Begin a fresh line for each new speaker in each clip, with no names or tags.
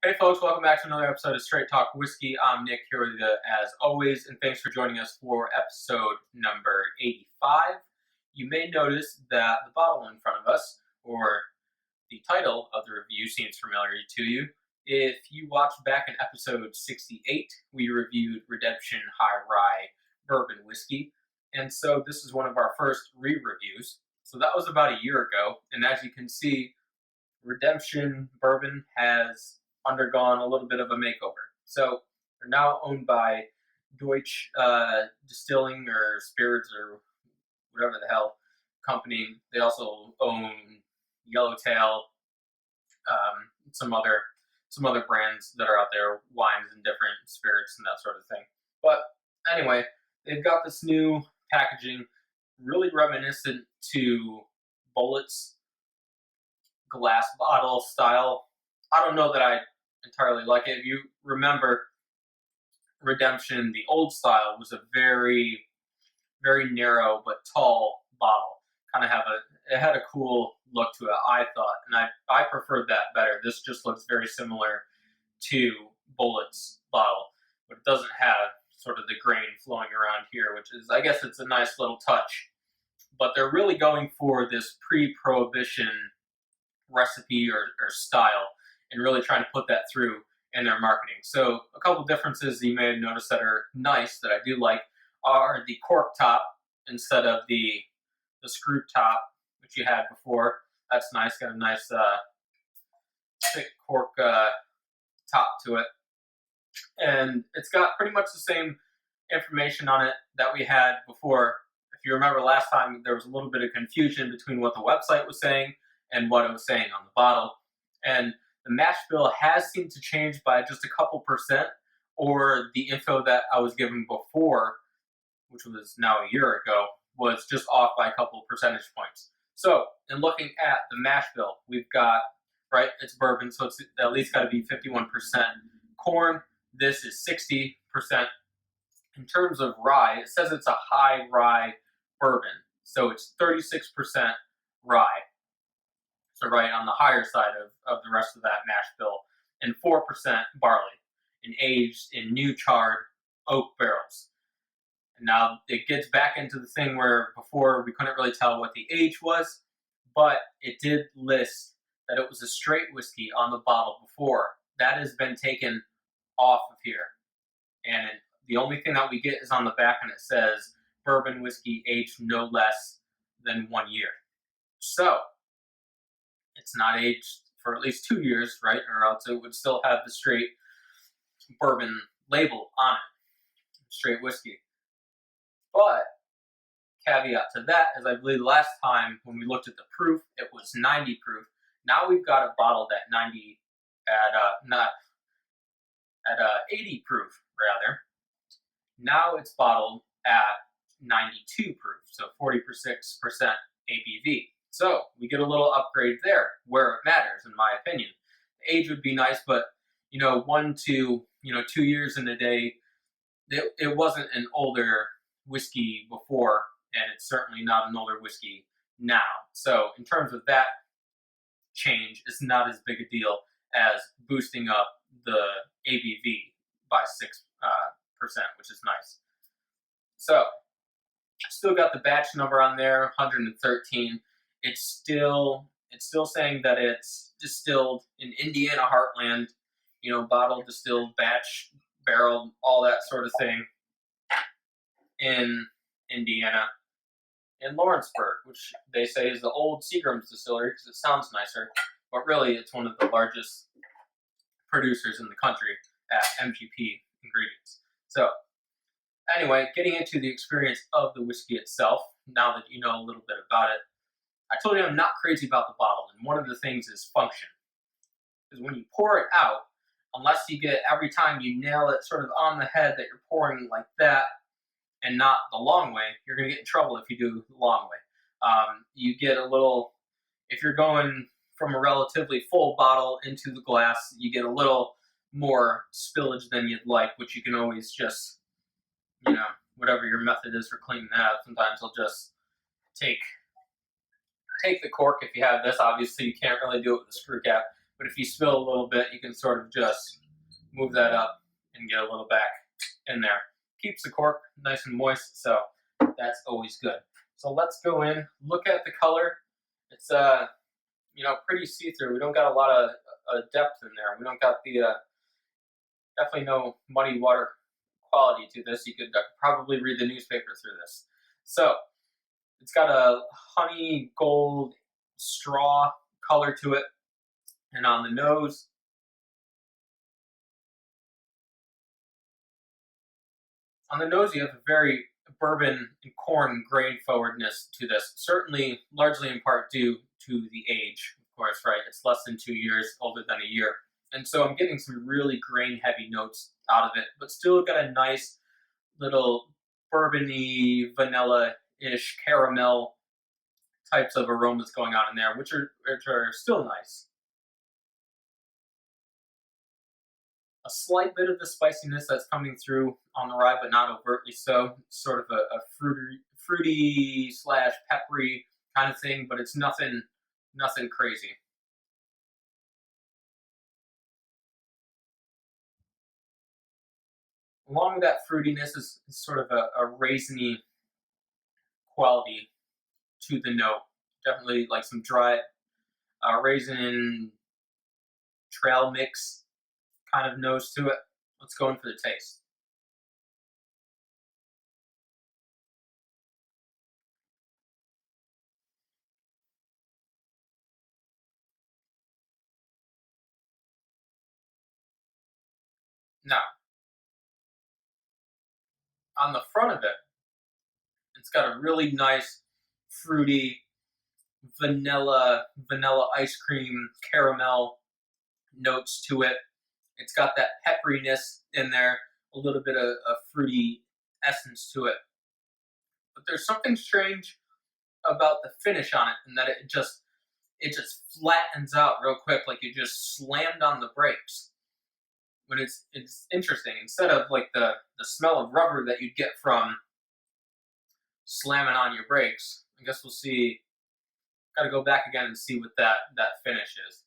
Hey folks, welcome back to another episode of Straight Talk Whiskey. I'm Nick here with you as always, and thanks for joining us for episode number 85. You may notice that the bottle in front of us, or the title of the review, seems familiar to you. If you watched back in episode 68, we reviewed Redemption High-Rye Bourbon Whiskey, and so this is one of our first re-reviews. So that was about a year ago, and as you can see, Redemption Bourbon has undergone a little bit of a makeover. So they're now owned by Deutsche Distilling or Spirits or whatever the hell company. They also own Yellowtail, some other brands that are out there, wines and different spirits and that sort of thing. But anyway, they've got this new packaging, really reminiscent to Bulleit's glass bottle style. I don't know that I entirely like it. If you remember Redemption, the old style was a very, very narrow but tall bottle. It had a cool look to it, I thought, and I preferred that better. This just looks very similar to Bulleit's bottle, but it doesn't have sort of the grain flowing around here, which is, I guess it's a nice little touch. But they're really going for this pre-prohibition recipe or style and really trying to put that through in their marketing. So a couple differences you may have noticed that are nice that I do like are the cork top instead of the screw top, which you had before. That's nice. Got a nice thick cork top to it. And it's got pretty much the same information on it that we had before. If you remember last time, there was a little bit of confusion between what the website was saying and what it was saying on the bottle. And the mash bill has seemed to change by just a couple percent, or the info that I was given before, which was now a year ago, was just off by a couple percentage points. So, in looking at the mash bill, we've got, right, it's bourbon, so it's at least got to be 51% corn. This is 60%. In terms of rye, it says it's a high rye bourbon, so it's 36% rye. So right on the higher side of the rest of that mash bill, and 4% barley, and aged in new charred oak barrels. And now it gets back into the thing where before we couldn't really tell what the age was, but it did list that it was a straight whiskey on the bottle before. That has been taken off of here. And the only thing that we get is on the back, and it says bourbon whiskey aged no less than 1 year. So it's not aged for at least 2 years, right? Or else it would still have the straight bourbon label on it, straight whiskey. But caveat to that is, I believe last time when we looked at the proof, it was 90 proof. Now we've got it bottled at 90, not at 80 proof rather. Now it's bottled at 92 proof, so 46% ABV. So we get a little upgrade there where it matters, in my opinion. The age would be nice, but 1 to 2 years in a day, it wasn't an older whiskey before, and it's certainly not an older whiskey now. So in terms of that change, it's not as big a deal as boosting up the ABV by 6%, which is nice. So still got the batch number on there, 113. It's still saying that it's distilled in Indiana heartland, bottled, distilled, batch, barreled, all that sort of thing in Indiana, in Lawrenceburg, which they say is the old Seagram's distillery because it sounds nicer, but really it's one of the largest producers in the country at MGP ingredients. So anyway, getting into the experience of the whiskey itself, now that you know a little bit about it, I told you I'm not crazy about the bottle, and one of the things is function. Because when you pour it out, unless you get, every time you nail it sort of on the head that you're pouring like that, and not the long way, you're going to get in trouble if you do the long way. You get a little, if you're going from a relatively full bottle into the glass, you get a little more spillage than you'd like, which you can always just, whatever your method is for cleaning that, sometimes I'll just take the cork if you have this. Obviously, you can't really do it with a screw cap, But if you spill a little bit, you can sort of just move that up and get a little back in there. Keeps the cork nice and moist, so that's always good. So let's go in, look at the color. It's pretty see-through. We don't got a lot of depth in there. We don't got the definitely no muddy water quality to this. You could probably read the newspaper through this. So it's got a honey gold straw color to it, and on the nose, you have a very bourbon and corn grain forwardness to this. Certainly, largely in part due to the age, of course, right? It's less than 2 years, older than a year. And so I'm getting some really grain heavy notes out of it, but still got a nice little bourbony, vanilla-ish, caramel types of aromas going on in there, which are still nice. A slight bit of the spiciness that's coming through on the rye, but not overtly so. It's sort of a fruity slash peppery kind of thing, but it's nothing crazy. Along with that fruitiness is sort of a raisiny quality to the note. Definitely like some dry raisin trail mix kind of nose to it. Let's go in for the taste. Now, on the front of it, it's got a really nice fruity vanilla ice cream caramel notes to it. It's got that pepperiness in there, a little bit of fruity essence to it. But there's something strange about the finish on it, and that it just flattens out real quick, like you just slammed on the brakes. But it's interesting. Instead of like the smell of rubber that you'd get from slamming on your brakes, I guess we'll see. Got to go back again and see what that finish is.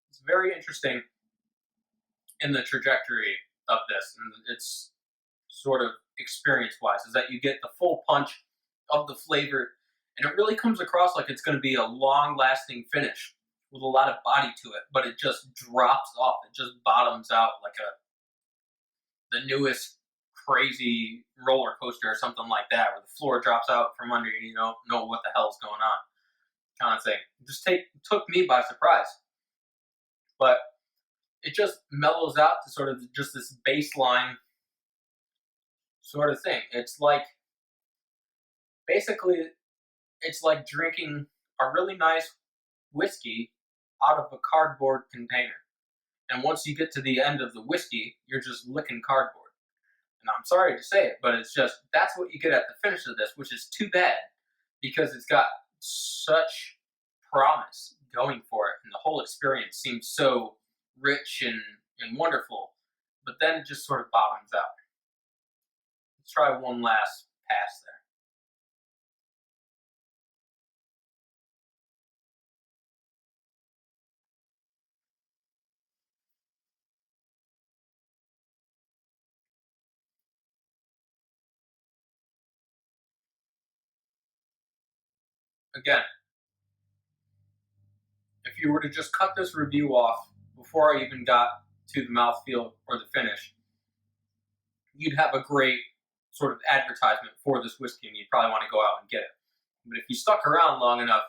It's very interesting in the trajectory of this, and it's sort of experience-wise, is that you get the full punch of the flavor, and it really comes across like it's going to be a long-lasting finish with a lot of body to it, but it just drops off. It just bottoms out like the newest crazy roller coaster or something like that, where the floor drops out from under you and you don't know what the hell's going on, kind of thing. It just took me by surprise, but it just mellows out to sort of just this baseline sort of thing. It's like basically it's like drinking a really nice whiskey out of a cardboard container. And once you get to the end of the whiskey, you're just licking cardboard. And I'm sorry to say it, but it's just that's what you get at the finish of this, which is too bad because it's got such promise going for it, and the whole experience seems so rich and wonderful. But then it just sort of bottoms out. Let's try one last pass there. Again, if you were to just cut this review off before I even got to the mouthfeel or the finish, you'd have a great sort of advertisement for this whiskey, and you'd probably want to go out and get it. But if you stuck around long enough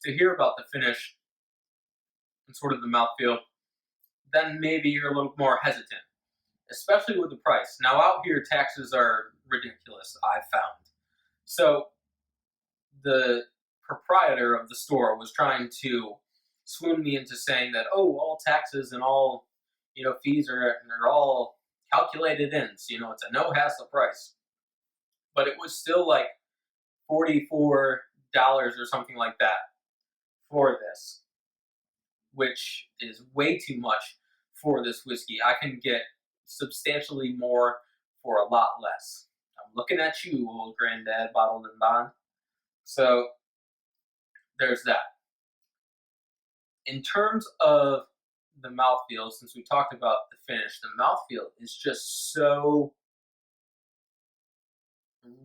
to hear about the finish and sort of the mouthfeel, then maybe you're a little more hesitant, especially with the price. Now, out here, taxes are ridiculous, I've found. So the proprietor of the store was trying to swoon me into saying that, oh, all taxes and all fees are all calculated in. So, it's a no hassle price. But it was still like $44 or something like that for this. which is way too much for this whiskey. I can get substantially more for a lot less. I'm looking at you, old granddad, bottled and bond. So there's that. In terms of the mouthfeel, since we talked about the finish, the mouthfeel is just so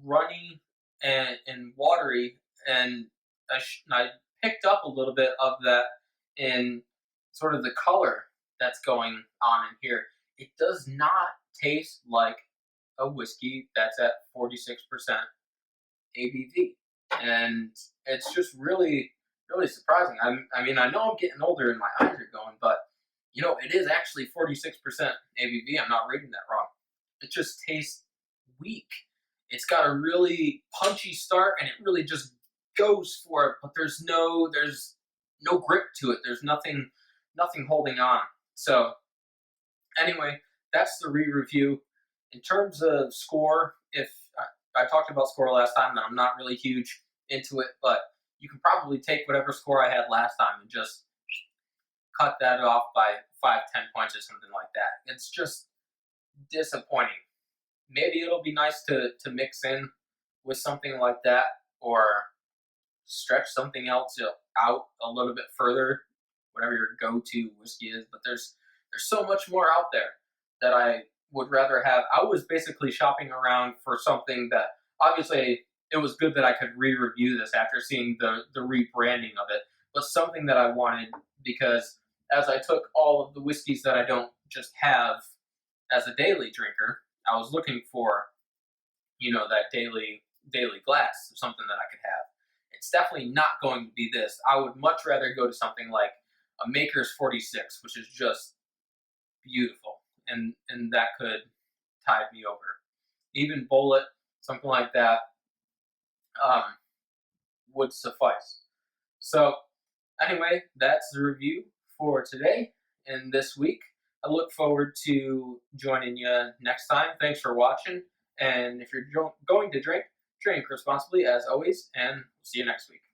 runny and watery, and I picked up a little bit of that in sort of the color that's going on in here. It does not taste like a whiskey that's at 46% ABV, and it's just really, really surprising. I mean, I know I'm getting older and my eyes are going, but it is actually 46% ABV. I'm not reading that wrong. It just tastes weak. It's got a really punchy start, and it really just goes for it. But there's no grip to it. There's nothing holding on. So anyway, that's the re-review. In terms of score, if I talked about score last time, and I'm not really huge into it, but you can probably take whatever score I had last time and just cut that off by 5-10 points or something like that. It's just disappointing. Maybe it'll be nice to mix in with something like that, or stretch something else out a little bit further, whatever your go-to whiskey is. But there's so much more out there that I would rather have. I was basically shopping around for something that, obviously, it was good that I could re-review this after seeing the rebranding of it, but something that I wanted, because as I took all of the whiskeys that I don't just have as a daily drinker, I was looking for, that daily glass, something that I could have. It's definitely not going to be this. I would much rather go to something like a Maker's 46, which is just beautiful, and that could tide me over. Even Bullet, something like that, would suffice. So anyway, that's the review for today and this week. I look forward to joining you next time. Thanks for watching. And if you're going to drink responsibly as always, and see you next week.